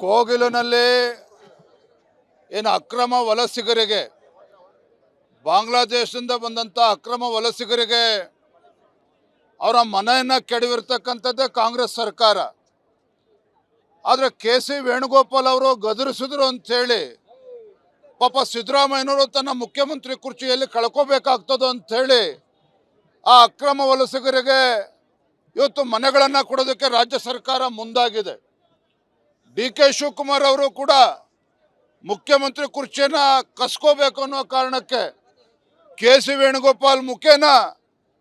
ಕೋಗಿಲಿನಲ್ಲಿ ಏನು ಅಕ್ರಮ ವಲಸಿಗರಿಗೆ ಬಾಂಗ್ಲಾದೇಶದಿಂದ ಬಂದಂಥ ಅಕ್ರಮ ವಲಸಿಗರಿಗೆ ಅವರ ಮನೆಯನ್ನು ಕೆಡವಿರ್ತಕ್ಕಂಥದ್ದೇ ಕಾಂಗ್ರೆಸ್ ಸರ್ಕಾರ. ಆದರೆ ಕೆ.ಸಿ. ವೇಣುಗೋಪಾಲ್ ಅವರು ಗದರಿಸಿದ್ರು ಅಂಥೇಳಿ ಪಾಪ ಸಿದ್ದರಾಮಯ್ಯನವರು ತನ್ನ ಮುಖ್ಯಮಂತ್ರಿ ಕುರ್ಚಿಯಲ್ಲಿ ಕಳ್ಕೋಬೇಕಾಗ್ತದೋ ಅಂಥೇಳಿ ಆ ಅಕ್ರಮ ವಲಸಿಗರಿಗೆ ಇವತ್ತು ಮನೆಗಳನ್ನು ಕೊಡೋದಕ್ಕೆ ರಾಜ್ಯ ಸರ್ಕಾರ ಮುಂದಾಗಿದೆ. ಡಿ.ಕೆ. ಶಿವಕುಮಾರ್ ಅವರು ಕೂಡ ಮುಖ್ಯಮಂತ್ರಿ ಕುರ್ಚಿಯನ್ನು ಕಸ್ಕೋಬೇಕು ಅನ್ನೋ ಕಾರಣಕ್ಕೆ ಕೆ.ಸಿ. ವೇಣುಗೋಪಾಲ್ ಮುಖೇನ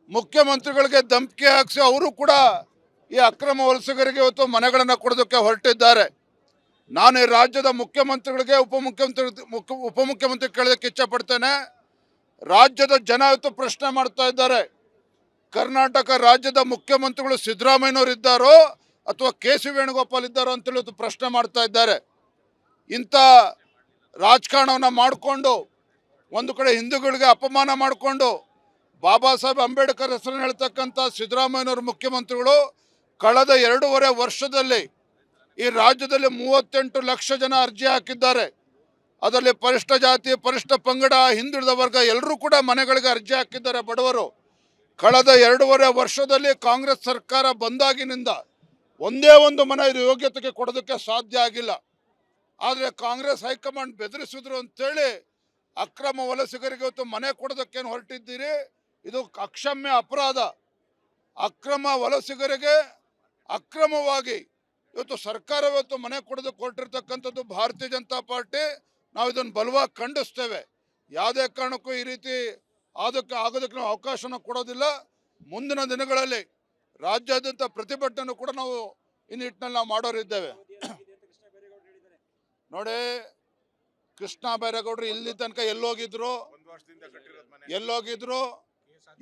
ಮುಖ್ಯಮಂತ್ರಿಗಳಿಗೆ ಧಮಕಿ ಹಾಕಿಸಿ ಅವರು ಕೂಡ ಈ ಅಕ್ರಮ ವಲಸಿಗರಿಗೆ ಇವತ್ತು ಮನೆಗಳನ್ನು ಕೊಡೋದಕ್ಕೆ ಹೊರಟಿದ್ದಾರೆ. ನಾನು ಈ ರಾಜ್ಯದ ಮುಖ್ಯಮಂತ್ರಿಗಳಿಗೆ ಉಪಮುಖ್ಯಮಂತ್ರಿ ಕೇಳೋದಕ್ಕೆ ಇಚ್ಛಪಡ್ತೇನೆ. ರಾಜ್ಯದ ಜನ ಇವತ್ತು ಪ್ರಶ್ನೆ ಮಾಡ್ತಾ ಇದ್ದಾರೆ, ಕರ್ನಾಟಕ ರಾಜ್ಯದ ಮುಖ್ಯಮಂತ್ರಿಗಳು ಸಿದ್ದರಾಮಯ್ಯನವರು ಇದ್ದಾರೋ ಅಥವಾ ಕೆ.ಸಿ. ವೇಣುಗೋಪಾಲ್ ಇದ್ದಾರೋ ಅಂತೇಳಿ ಇವತ್ತು ಪ್ರಶ್ನೆ ಮಾಡ್ತಾ ಇದ್ದಾರೆ. ಇಂಥ ರಾಜಕಾರಣವನ್ನು ಮಾಡಿಕೊಂಡು ಒಂದು ಕಡೆ ಹಿಂದೂಗಳಿಗೆ ಅಪಮಾನ ಮಾಡಿಕೊಂಡು ಬಾಬಾ ಸಾಹೇಬ್ ಅಂಬೇಡ್ಕರ್ ಹೆಸರನ್ನು ಹೇಳ್ತಕ್ಕಂಥ ಸಿದ್ದರಾಮಯ್ಯನವರು ಮುಖ್ಯಮಂತ್ರಿಗಳು ಕಳೆದ 2.5 ವರ್ಷದಲ್ಲಿ ಈ ರಾಜ್ಯದಲ್ಲಿ 38 ಲಕ್ಷ ಜನ ಅರ್ಜಿ ಹಾಕಿದ್ದಾರೆ. ಅದರಲ್ಲಿ ಪರಿಷ್ಠ ಜಾತಿ, ಪರಿಷ್ಠ ಪಂಗಡ, ಹಿಂದುಳಿದ ವರ್ಗ ಎಲ್ಲರೂ ಕೂಡ ಮನೆಗಳಿಗೆ ಅರ್ಜಿ ಹಾಕಿದ್ದಾರೆ ಬಡವರು. ಕಳೆದ 2.5 ವರ್ಷದಲ್ಲಿ ಕಾಂಗ್ರೆಸ್ ಸರ್ಕಾರ ಬಂದಾಗಿನಿಂದ ಒಂದೇ ಒಂದು ಮನೆ ಯೋಗ್ಯತೆಗೆ ಕೊಡೋದಕ್ಕೆ ಸಾಧ್ಯ ಆಗಿಲ್ಲ. ಆದರೆ ಕಾಂಗ್ರೆಸ್ ಹೈಕಮಾಂಡ್ ಬೆದರಿಸಿದ್ರು ಅಂತೇಳಿ ಅಕ್ರಮ ವಲಸಿಗರಿಗೆ ಇವತ್ತು ಮನೆ ಕೊಡೋದಕ್ಕೇನು ಹೊರಟಿದ್ದೀರಿ? ಇದು ಅಕ್ಷಮ್ಯ ಅಪರಾಧ. ಅಕ್ರಮ ವಲಸಿಗರಿಗೆ ಅಕ್ರಮವಾಗಿ ಇವತ್ತು ಸರ್ಕಾರ ಇವತ್ತು ಮನೆ ಕೊಡೋದಕ್ಕೆ ಹೊರಟಿರ್ತಕ್ಕಂಥದ್ದು ಭಾರತೀಯ ಜನತಾ ಪಾರ್ಟಿ. ನಾವು ಇದನ್ನು ಬಲವಾಗಿ ಖಂಡಿಸ್ತೇವೆ. ಯಾವುದೇ ಕಾರಣಕ್ಕೂ ಈ ರೀತಿ ಆಗೋದಕ್ಕೆ ನಾವು ಅವಕಾಶನ ಕೊಡೋದಿಲ್ಲ. ಮುಂದಿನ ದಿನಗಳಲ್ಲಿ ರಾಜ್ಯಾದ್ಯಂತ ಪ್ರತಿಭಟನೆ ಕೂಡ ನಾವು ಈ ನಿಟ್ಟಿನಲ್ಲಿ ನಾವು ಮಾಡೋರಿದ್ದೇವೆ. ನೋಡಿ, ಕೃಷ್ಣ ಬೈರೇಗೌಡರು ಇಲ್ಲಿ ತನಕ ಎಲ್ಲೋಗಿದ್ರು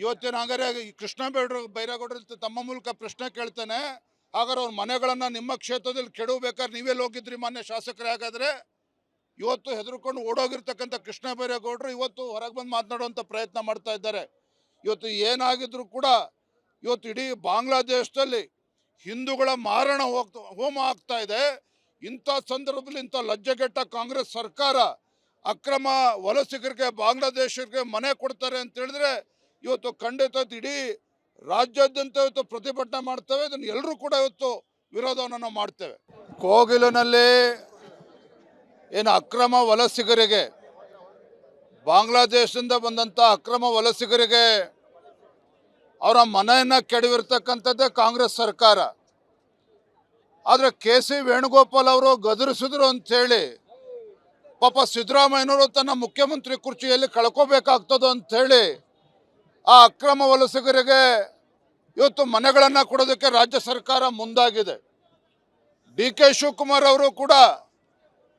ಇವತ್ತಿನ ಹಂಗಾರೆ ಕೃಷ್ಣ ಬೈರೇಗೌಡರು ತಮ್ಮ ಮೂಲಕ ಪ್ರಶ್ನೆ ಕೇಳ್ತಾನೆ, ಹಾಗಾದ್ರೆ ಅವ್ರ ಮನೆಗಳನ್ನು ನಿಮ್ಮ ಕ್ಷೇತ್ರದಲ್ಲಿ ಕೆಡವಬೇಕಾದ್ರೆ ನೀವೆಲ್ಲಿ ಹೋಗಿದ್ರಿ ಮಾನ್ಯ ಶಾಸಕರೇ? ಹಾಗಾದ್ರೆ ಇವತ್ತು ಹೆದರ್ಕೊಂಡು ಓಡೋಗಿರ್ತಕ್ಕಂಥ ಕೃಷ್ಣ ಬೈರೇಗೌಡರು ಇವತ್ತು ಹೊರಗೆ ಬಂದು ಮಾತನಾಡುವಂಥ ಪ್ರಯತ್ನ ಮಾಡ್ತಾ ಇದ್ದಾರೆ. ಇವತ್ತು ಏನಾಗಿದ್ರು ಕೂಡ ಇವತ್ತು ಇಡೀ ಬಾಂಗ್ಲಾದೇಶದಲ್ಲಿ ಹಿಂದೂಗಳ ಮಾರಣ ಹೋಮ ಆಗ್ತಾ ಇದೆ. ಇಂಥ ಸಂದರ್ಭದಲ್ಲಿ ಇಂಥ ಲಜ್ಜೆಗೆಟ್ಟ ಕಾಂಗ್ರೆಸ್ ಸರ್ಕಾರ ಅಕ್ರಮ ವಲಸಿಗರಿಗೆ ಬಾಂಗ್ಲಾದೇಶಕ್ಕೆ ಮನೆ ಕೊಡ್ತಾರೆ ಅಂತ ಹೇಳಿದ್ರೆ ಇವತ್ತು ಖಂಡಿತ ಇಡೀ ರಾಜ್ಯಾದ್ಯಂತ ಇವತ್ತು ಪ್ರತಿಭಟನೆ ಮಾಡ್ತೇವೆ. ಇದನ್ನು ಎಲ್ಲರೂ ಕೂಡ ಇವತ್ತು ವಿರೋಧವನ್ನು ನಾವು ಮಾಡ್ತೇವೆ. ಕೋಗಿಲಿನಲ್ಲಿ ಏನು ಅಕ್ರಮ ವಲಸಿಗರಿಗೆ ಬಾಂಗ್ಲಾದೇಶದಿಂದ ಬಂದಂಥ ಅಕ್ರಮ ವಲಸಿಗರಿಗೆ ಅವರ ಮನೆಯನ್ನು ಕೆಡವಿರ್ತಕ್ಕಂಥದ್ದೇ ಕಾಂಗ್ರೆಸ್ ಸರ್ಕಾರ. ಆದರೆ ಕೆ.ಸಿ. ವೇಣುಗೋಪಾಲ್ ಅವರು ಗದರಿಸಿದ್ರು ಅಂಥೇಳಿ ಪಾಪ ಸಿದ್ದರಾಮಯ್ಯನವರು ತನ್ನ ಮುಖ್ಯಮಂತ್ರಿ ಕುರ್ಚಿಯಲ್ಲಿ ಕಳ್ಕೋಬೇಕಾಗ್ತದೋ ಅಂಥೇಳಿ ಆ ಅಕ್ರಮ ವಲಸಿಗರಿಗೆ ಇವತ್ತು ಮನೆಗಳನ್ನು ಕೊಡೋದಕ್ಕೆ ರಾಜ್ಯ ಸರ್ಕಾರ ಮುಂದಾಗಿದೆ. ಡಿ.ಕೆ. ಶಿವಕುಮಾರ್ ಅವರು ಕೂಡ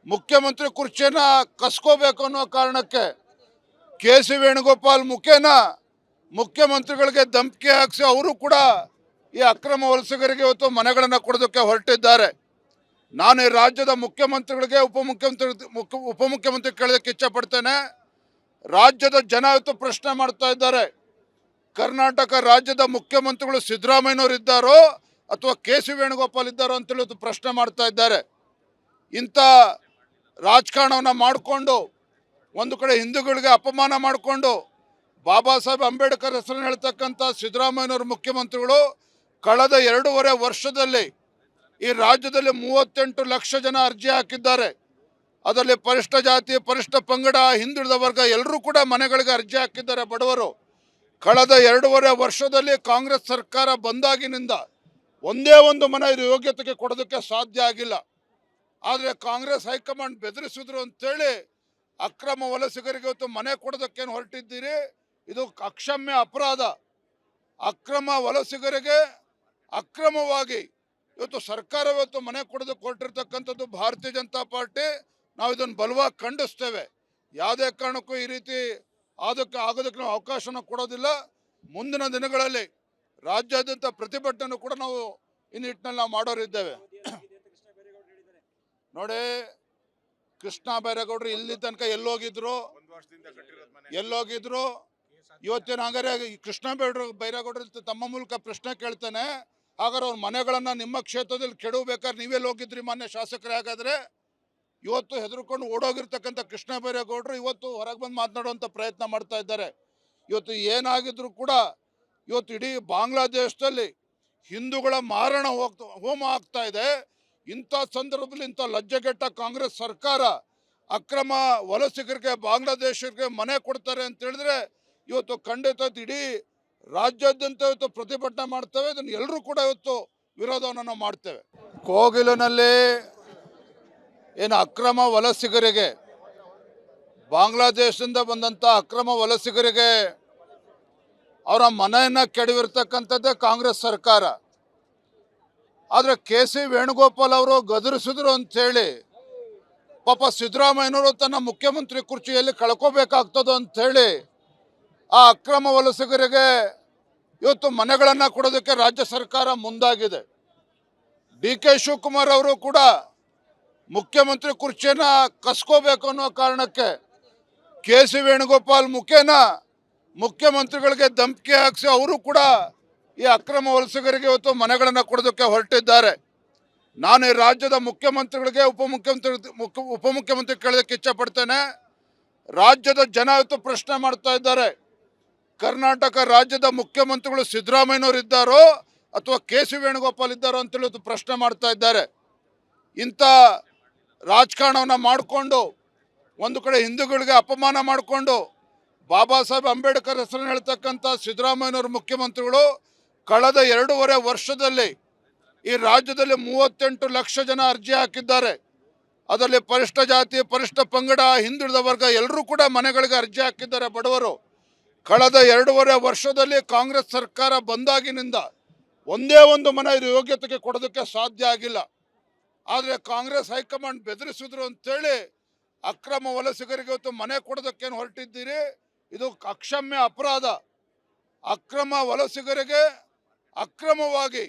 ಮುಖ್ಯಮಂತ್ರಿ ಕುರ್ಚಿಯನ್ನು ಕಸ್ಕೋಬೇಕು ಅನ್ನೋ ಕಾರಣಕ್ಕೆ ಕೆ.ಸಿ. ವೇಣುಗೋಪಾಲ್ ಮುಖೇನ ಮುಖ್ಯಮಂತ್ರಿಗಳಿಗೆ ಧಮಕಿ ಹಾಕಿಸಿ ಅವರು ಕೂಡ ಈ ಅಕ್ರಮ ವಲಸಿಗರಿಗೆ ಇವತ್ತು ಮನೆಗಳನ್ನು ಕೊಡೋದಕ್ಕೆ ಹೊರಟಿದ್ದಾರೆ. ನಾನು ಈ ರಾಜ್ಯದ ಮುಖ್ಯಮಂತ್ರಿಗಳಿಗೆ ಉಪಮುಖ್ಯಮಂತ್ರಿ ಕೇಳೋದಕ್ಕೆ ಇಚ್ಛಪಡ್ತೇನೆ. ರಾಜ್ಯದ ಜನ ಇವತ್ತು ಪ್ರಶ್ನೆ ಮಾಡ್ತಾ ಇದ್ದಾರೆ, ಕರ್ನಾಟಕ ರಾಜ್ಯದ ಮುಖ್ಯಮಂತ್ರಿಗಳು ಸಿದ್ದರಾಮಯ್ಯನವರು ಇದ್ದಾರೋ ಅಥವಾ ಕೆ.ಸಿ. ವೇಣುಗೋಪಾಲ್ ಇದ್ದಾರೋ ಅಂತೇಳಿ ಇವತ್ತು ಪ್ರಶ್ನೆ ಮಾಡ್ತಾ ಇದ್ದಾರೆ. ಇಂಥ ರಾಜಕಾರಣವನ್ನು ಮಾಡಿಕೊಂಡು ಒಂದು ಕಡೆ ಹಿಂದೂಗಳಿಗೆ ಅಪಮಾನ ಮಾಡಿಕೊಂಡು ಬಾಬಾ ಸಾಹೇಬ್ ಅಂಬೇಡ್ಕರ್ ಹೆಸರನ್ನು ಹೇಳ್ತಕ್ಕಂಥ ಸಿದ್ದರಾಮಯ್ಯನವರು ಮುಖ್ಯಮಂತ್ರಿಗಳು ಕಳೆದ 2.5 ವರ್ಷದಲ್ಲಿ ಈ ರಾಜ್ಯದಲ್ಲಿ 38 ಲಕ್ಷ ಜನ ಅರ್ಜಿ ಹಾಕಿದ್ದಾರೆ. ಅದರಲ್ಲಿ ಪರಿಷ್ಠ ಜಾತಿ, ಪರಿಷ್ಠ ಪಂಗಡ, ಹಿಂದುಳಿದ ವರ್ಗ ಎಲ್ಲರೂ ಕೂಡ ಮನೆಗಳಿಗೆ ಅರ್ಜಿ ಹಾಕಿದ್ದಾರೆ ಬಡವರು. ಕಳೆದ 2.5 ವರ್ಷದಲ್ಲಿ ಕಾಂಗ್ರೆಸ್ ಸರ್ಕಾರ ಬಂದಾಗಿನಿಂದ ಒಂದೇ ಒಂದು ಮನೆ ಯೋಗ್ಯತೆಗೆ ಕೊಡೋದಕ್ಕೆ ಸಾಧ್ಯ ಆಗಿಲ್ಲ. ಆದರೆ ಕಾಂಗ್ರೆಸ್ ಹೈಕಮಾಂಡ್ ಬೆದರಿಸಿದ್ರು ಅಂತೇಳಿ ಅಕ್ರಮ ವಲಸಿಗರಿಗೆ ಇವತ್ತು ಮನೆ ಕೊಡೋದಕ್ಕೇನು ಹೊರಟಿದ್ದೀರಿ? ಇದು ಅಕ್ಷಮ್ಯ ಅಪರಾಧ. ಅಕ್ರಮ ವಲಸಿಗರಿಗೆ ಅಕ್ರಮವಾಗಿ ಇವತ್ತು ಸರ್ಕಾರ ಇವತ್ತು ಮನೆ ಕೊಡೋದಕ್ಕೆ ಹೊರಟಿರ್ತಕ್ಕಂಥದ್ದು ಭಾರತೀಯ ಜನತಾ ಪಾರ್ಟಿ. ನಾವು ಇದನ್ನು ಬಲವಾಗಿ ಖಂಡಿಸ್ತೇವೆ. ಯಾವುದೇ ಕಾರಣಕ್ಕೂ ಈ ರೀತಿ ಆಗೋದಕ್ಕೆ ನಾವು ಅವಕಾಶನ ಕೊಡೋದಿಲ್ಲ. ಮುಂದಿನ ದಿನಗಳಲ್ಲಿ ರಾಜ್ಯಾದ್ಯಂತ ಪ್ರತಿಭಟನೆ ಕೂಡ ನಾವು ಈ ನಿಟ್ಟಿನಲ್ಲಿ ನಾವು ಮಾಡೋರಿದ್ದೇವೆ. ನೋಡಿ, ಕೃಷ್ಣ ಬೈರೇಗೌಡರು ಇಲ್ಲಿ ತನಕ ಎಲ್ಲೋಗಿದ್ರು ಇವತ್ತಿನ ಹಂಗಾರೆ ಕೃಷ್ಣ ಬೈರೇಗೌಡರು ತಮ್ಮ ಮೂಲಕ ಪ್ರಶ್ನೆ ಕೇಳ್ತಾನೆ, ಹಾಗಾದ್ರೆ ಅವ್ರ ಮನೆಗಳನ್ನು ನಿಮ್ಮ ಕ್ಷೇತ್ರದಲ್ಲಿ ಕೆಡವಬೇಕಾದ್ರೆ ನೀವೆಲ್ಲಿ ಹೋಗಿದ್ರಿ ಮಾನ್ಯ ಶಾಸಕರೇ? ಹಾಗಾದರೆ ಇವತ್ತು ಹೆದರ್ಕೊಂಡು ಓಡೋಗಿರ್ತಕ್ಕಂಥ ಕೃಷ್ಣ ಬೈರೇಗೌಡರು ಇವತ್ತು ಹೊರಗೆ ಬಂದು ಮಾತನಾಡುವಂಥ ಪ್ರಯತ್ನ ಮಾಡ್ತಾ ಇದ್ದಾರೆ. ಇವತ್ತು ಏನಾಗಿದ್ರು ಕೂಡ ಇವತ್ತು ಇಡೀ ಬಾಂಗ್ಲಾದೇಶದಲ್ಲಿ ಹಿಂದೂಗಳ ಮಾರಣ ಹೋಮ ಆಗ್ತಾ ಇದೆ. ಇಂಥ ಸಂದರ್ಭದಲ್ಲಿ ಇಂಥ ಲಜ್ಜೆಗೆಟ್ಟ ಕಾಂಗ್ರೆಸ್ ಸರ್ಕಾರ ಅಕ್ರಮ ವಲಸಿಗರಿಗೆ ಬಾಂಗ್ಲಾದೇಶಕ್ಕೆ ಮನೆ ಕೊಡ್ತಾರೆ ಅಂತ ಹೇಳಿದ್ರೆ ಇವತ್ತು ಖಂಡಿತ ಇಡೀ ರಾಜ್ಯಾದ್ಯಂತ ಇವತ್ತು ಪ್ರತಿಭಟನೆ ಮಾಡ್ತೇವೆ. ಇದನ್ನು ಎಲ್ಲರೂ ಕೂಡ ಇವತ್ತು ವಿರೋಧವನ್ನು ನಾವು ಮಾಡ್ತೇವೆ. ಕೋಗಿಲಿನಲ್ಲಿ ಏನು ಅಕ್ರಮ ವಲಸಿಗರಿಗೆ, ಬಾಂಗ್ಲಾದೇಶದಿಂದ ಬಂದಂಥ ಅಕ್ರಮ ವಲಸಿಗರಿಗೆ ಅವರ ಮನೆಯನ್ನು ಕೆಡವಿರ್ತಕ್ಕಂಥದ್ದೇ ಕಾಂಗ್ರೆಸ್ ಸರ್ಕಾರ. ಆದರೆ ಕೆ.ಸಿ. ವೇಣುಗೋಪಾಲ್ ಅವರು ಗದರಿಸಿದ್ರು ಅಂಥೇಳಿ ಪಾಪ ಸಿದ್ದರಾಮಯ್ಯನವರು ತನ್ನ ಮುಖ್ಯಮಂತ್ರಿ ಕುರ್ಚಿಯಲ್ಲಿ ಕಳ್ಕೋಬೇಕಾಗ್ತದೋ ಅಂಥೇಳಿ ಆ ಅಕ್ರಮ ವಲಸಿಗರಿಗೆ ಇವತ್ತು ಮನೆಗಳನ್ನು ಕೊಡೋದಕ್ಕೆ ರಾಜ್ಯ ಸರ್ಕಾರ ಮುಂದಾಗಿದೆ. ಡಿ.ಕೆ. ಶಿವಕುಮಾರ್ ಅವರು ಕೂಡ ಮುಖ್ಯಮಂತ್ರಿ ಕುರ್ಚಿಯನ್ನು ಕಸ್ಕೋಬೇಕು ಅನ್ನೋ ಕಾರಣಕ್ಕೆ ಕೆ.ಸಿ. ವೇಣುಗೋಪಾಲ್ ಮುಖೇನ ಮುಖ್ಯಮಂತ್ರಿಗಳಿಗೆ ಧಮಕಿ ಹಾಕಿಸಿ ಅವರು ಕೂಡ ಈ ಅಕ್ರಮ ವಲಸಿಗರಿಗೆ ಇವತ್ತು ಮನೆಗಳನ್ನು ಕೊಡೋದಕ್ಕೆ ಹೊರಟಿದ್ದಾರೆ. ನಾನು ಈ ರಾಜ್ಯದ ಮುಖ್ಯಮಂತ್ರಿಗಳಿಗೆ ಉಪಮುಖ್ಯಮಂತ್ರಿ ಕೇಳೋದಕ್ಕೆ ಇಚ್ಛಪಡ್ತೇನೆ. ರಾಜ್ಯದ ಜನ ಇವತ್ತು ಪ್ರಶ್ನೆ ಮಾಡ್ತಾ ಇದ್ದಾರೆ, ಕರ್ನಾಟಕ ರಾಜ್ಯದ ಮುಖ್ಯಮಂತ್ರಿಗಳು ಸಿದ್ದರಾಮಯ್ಯನವರು ಇದ್ದಾರೋ ಅಥವಾ ಕೆ.ಸಿ. ವೇಣುಗೋಪಾಲ್ ಇದ್ದಾರೋ ಅಂತೇಳಿ ಇವತ್ತು ಪ್ರಶ್ನೆ ಮಾಡ್ತಾ ಇದ್ದಾರೆ. ಇಂಥ ರಾಜಕಾರಣವನ್ನು ಮಾಡಿಕೊಂಡು ಒಂದು ಕಡೆ ಹಿಂದೂಗಳಿಗೆ ಅಪಮಾನ ಮಾಡಿಕೊಂಡು ಬಾಬಾ ಸಾಹೇಬ್ ಅಂಬೇಡ್ಕರ್ ಹೆಸರನ್ನು ಹೇಳ್ತಕ್ಕಂಥ ಸಿದ್ದರಾಮಯ್ಯನವರು ಮುಖ್ಯಮಂತ್ರಿಗಳು ಕಳೆದ 2.5 ವರ್ಷದಲ್ಲಿ ಈ ರಾಜ್ಯದಲ್ಲಿ 38 ಲಕ್ಷ ಜನ ಅರ್ಜಿ ಹಾಕಿದ್ದಾರೆ. ಅದರಲ್ಲಿ ಪರಿಷ್ಠ ಜಾತಿ, ಪರಿಷ್ಠ ಪಂಗಡ, ಹಿಂದುಳಿದ ವರ್ಗ ಎಲ್ಲರೂ ಕೂಡ ಮನೆಗಳಿಗೆ ಅರ್ಜಿ ಹಾಕಿದ್ದಾರೆ ಬಡವರು. ಕಳೆದ 2.5 ವರ್ಷದಲ್ಲಿ ಕಾಂಗ್ರೆಸ್ ಸರ್ಕಾರ ಬಂದಾಗಿನಿಂದ ಒಂದೇ ಒಂದು ಮನೆ ಇದು ಯೋಗ್ಯತೆಗೆ ಕೊಡೋದಕ್ಕೆ ಸಾಧ್ಯ ಆಗಿಲ್ಲ. ಆದರೆ ಕಾಂಗ್ರೆಸ್ ಹೈಕಮಾಂಡ್ ಬೆದರಿಸಿದ್ರು ಅಂತೇಳಿ ಅಕ್ರಮ ವಲಸಿಗರಿಗೆ ಇವತ್ತು ಮನೆ ಕೊಡೋದಕ್ಕೇನು ಹೊರಟಿದ್ದೀರಿ? ಇದು ಅಕ್ಷಮ್ಯ ಅಪರಾಧ. ಅಕ್ರಮ ವಲಸಿಗರಿಗೆ ಅಕ್ರಮವಾಗಿ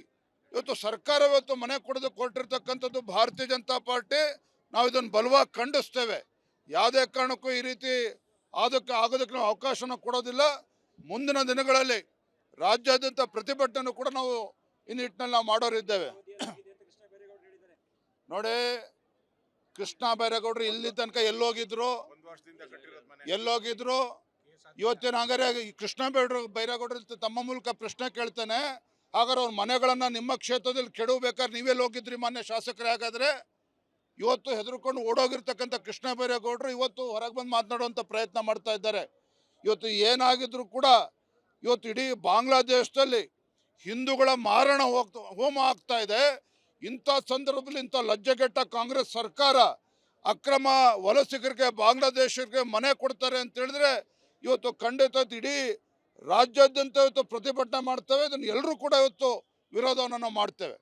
ಇವತ್ತು ಸರ್ಕಾರ ಇವತ್ತು ಮನೆ ಕೊಡೋದಕ್ಕೆ ಹೊರಟಿರ್ತಕ್ಕಂಥದ್ದು ಭಾರತೀಯ ಜನತಾ ಪಾರ್ಟಿ. ನಾವು ಇದನ್ನು ಬಲವಾಗಿ ಖಂಡಿಸ್ತೇವೆ. ಯಾವುದೇ ಕಾರಣಕ್ಕೂ ಈ ರೀತಿ ಆಗೋದಕ್ಕೆ ನಾವು ಅವಕಾಶನ ಕೊಡೋದಿಲ್ಲ. ಮುಂದಿನ ದಿನಗಳಲ್ಲಿ ರಾಜ್ಯಾದ್ಯಂತ ಪ್ರತಿಭಟನೆ ಕೂಡ ನಾವು ಈ ನಿಟ್ಟಿನಲ್ಲಿ ನಾವು ಮಾಡೋರಿದ್ದೇವೆ. ನೋಡಿ, ಕೃಷ್ಣ ಬೈರೇಗೌಡರು ಇಲ್ಲಿ ತನಕ ಎಲ್ಲೋಗಿದ್ರು ಇವತ್ತಿನ ಹಾಗಾದ್ರೆ ಕೃಷ್ಣ ಬೈರೇಗೌಡರು ತಮ್ಮ ಮೂಲಕ ಪ್ರಶ್ನೆ ಕೇಳ್ತೇನೆ, ಹಾಗಾದ್ರೆ ಅವ್ರ ಮನೆಗಳನ್ನು ನಿಮ್ಮ ಕ್ಷೇತ್ರದಲ್ಲಿ ಕೆಡವಬೇಕಾದ್ರೆ ನೀವೆಲ್ಲಿ ಹೋಗಿದ್ರಿ ಮಾನ್ಯ ಶಾಸಕರೇ? ಹಾಗಾದರೆ ಇವತ್ತು ಹೆದರ್ಕೊಂಡು ಓಡೋಗಿರ್ತಕ್ಕಂಥ ಕೃಷ್ಣ ಬೈರೇಗೌಡರು ಇವತ್ತು ಹೊರಗೆ ಬಂದು ಮಾತನಾಡುವಂಥ ಪ್ರಯತ್ನ ಮಾಡ್ತಾ ಇದ್ದಾರೆ. ಇವತ್ತು ಏನಾಗಿದ್ರು ಕೂಡ ಇವತ್ತು ಇಡೀ ಬಾಂಗ್ಲಾದೇಶದಲ್ಲಿ ಹಿಂದೂಗಳ ಮಾರಣ ಹೋಮ ಆಗ್ತಾ ಇದೆ. ಇಂಥ ಸಂದರ್ಭದಲ್ಲಿ ಇಂಥ ಲಜ್ಜೆಗೆಟ್ಟ ಕಾಂಗ್ರೆಸ್ ಸರ್ಕಾರ ಅಕ್ರಮ ವಲಸಿಗರಿಗೆ ಬಾಂಗ್ಲಾದೇಶಕ್ಕೆ ಮನೆ ಕೊಡ್ತಾರೆ ಅಂತ ಹೇಳಿದ್ರೆ ಇವತ್ತು ಖಂಡಿತ ಇಡೀ ರಾಜ್ಯಾದ್ಯಂತ ಇವತ್ತು ಪ್ರತಿಭಟನೆ ಮಾಡ್ತೇವೆ. ಇದನ್ನು ಎಲ್ಲರೂ ಕೂಡ ಇವತ್ತು ವಿರೋಧವನ್ನು ನಾವು ಮಾಡ್ತೇವೆ.